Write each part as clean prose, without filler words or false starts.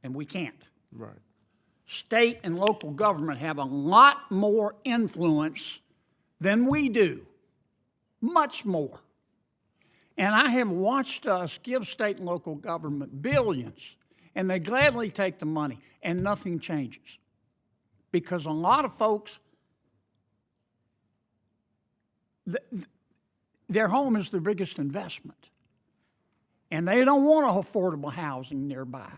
and we can't. Right. State and local government have a lot more influence than we do, much more. And I have watched us give state and local government billions, and they gladly take the money, and nothing changes. Because a lot of folks, their home is their biggest investment. And they don't want affordable housing nearby.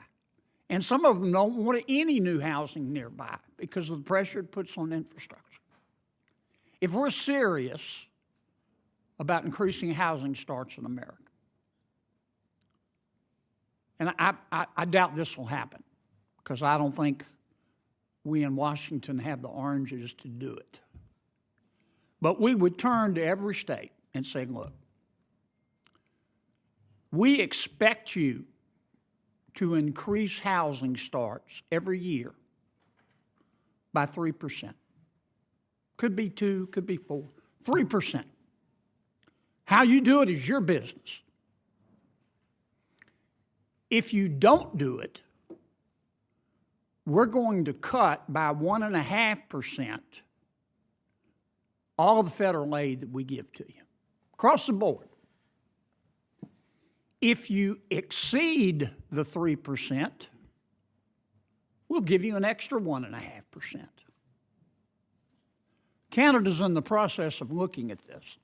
And some of them don't want any new housing nearby because of the pressure it puts on infrastructure. If we're serious about increasing housing starts in America, and I doubt this will happen because I don't think we in Washington have the oranges to do it. But we would turn to every state and say, look, we expect you to increase housing starts every year by 3%. Could be 2, could be 4, 3%. How you do it is your business. If you don't do it, we're going to cut by 1.5% all of the federal aid that we give to you, across the board. If you exceed the 3%, we'll give you an extra 1.5%. Canada's in the process of looking at this.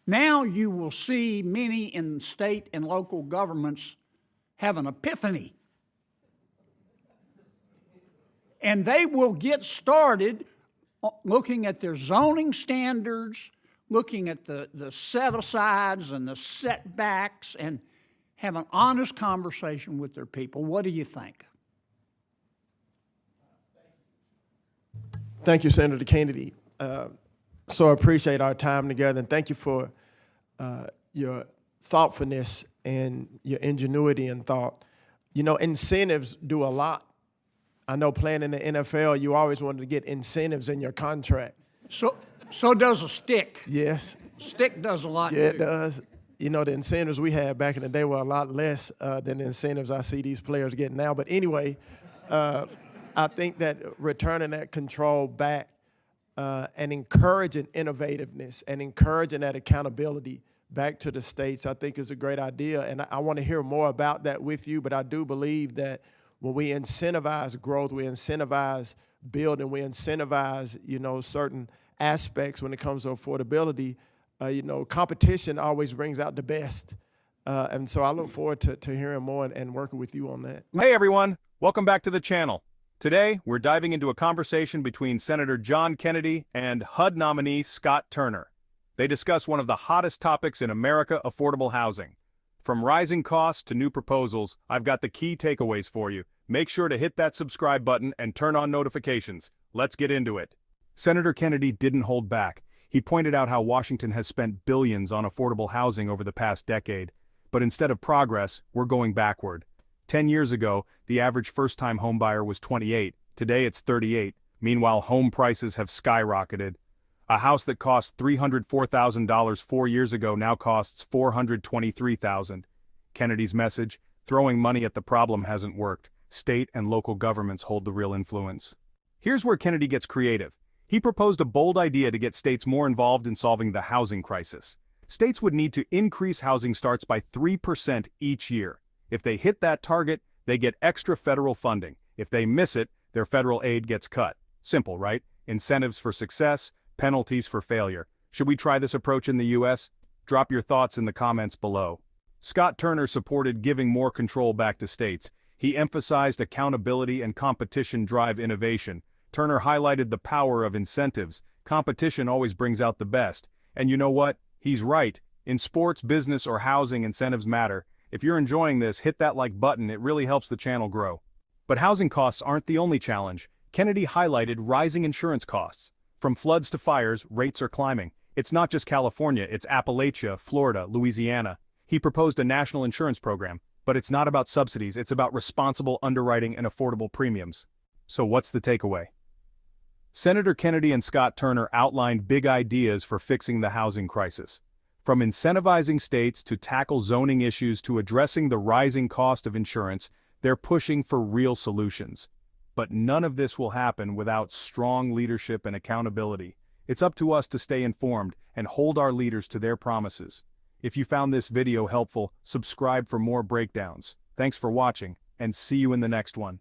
Now you will see many in state and local governments have an epiphany. And they will get started looking at their zoning standards, looking at the set-asides and the setbacks, and have an honest conversation with their people. What do you think? Thank you, Senator Kennedy. So appreciate our time together, and thank you for your thoughtfulness and your ingenuity and thought. You know, incentives do a lot. I know playing in the NFL, you always wanted to get incentives in your contract. So does a stick. Yes. Stick does a lot, Yeah, too. it does. You know, the incentives we had back in the day were a lot less than the incentives I see these players getting now. But anyway, I think that returning that control back and encouraging innovativeness and encouraging that accountability back to the states, I think is a great idea. And I want to hear more about that with you, but I do believe that when we incentivize growth, we incentivize building, we incentivize, you know, certain aspects when it comes to affordability, you know, competition always brings out the best. And so I look forward to hearing more and working with you on that. Hey everyone, welcome back to the channel. Today, we're diving into a conversation between Senator John Kennedy and HUD nominee Scott Turner. They discuss one of the hottest topics in America, affordable housing. From rising costs to new proposals, I've got the key takeaways for you. Make sure to hit that subscribe button and turn on notifications. Let's get into it. Senator Kennedy didn't hold back. He pointed out how Washington has spent billions on affordable housing over the past decade. But instead of progress, we're going backward. 10 years ago, the average first-time homebuyer was 28. Today it's 38. Meanwhile, home prices have skyrocketed. A house that cost $304,000 4 years ago now costs $423,000. Kennedy's message: throwing money at the problem hasn't worked. State and local governments hold the real influence. Here's where Kennedy gets creative. He proposed a bold idea to get states more involved in solving the housing crisis. States would need to increase housing starts by 3% each year. If they hit that target, they get extra federal funding. If they miss it, their federal aid gets cut. Simple, right? Incentives for success, penalties for failure. Should we try this approach in the U.S.? Drop your thoughts in the comments below. Scott Turner supported giving more control back to states. He emphasized accountability and competition drive innovation. Turner highlighted the power of incentives. Competition always brings out the best. And you know what? He's right. In sports, business, or housing, incentives matter. If you're enjoying this, hit that like button. It really helps the channel grow. But housing costs aren't the only challenge. Kennedy highlighted rising insurance costs. From floods to fires, rates are climbing. It's not just California, it's Appalachia, Florida, Louisiana. He proposed a national insurance program, but it's not about subsidies, it's about responsible underwriting and affordable premiums. So what's the takeaway? Senator Kennedy and Scott Turner outlined big ideas for fixing the housing crisis. From incentivizing states to tackle zoning issues to addressing the rising cost of insurance, They're pushing for real solutions. But none of this will happen without strong leadership and accountability. It's up to us to stay informed and hold our leaders to their promises. If you found this video helpful, subscribe for more breakdowns. Thanks for watching, and see you in the next one.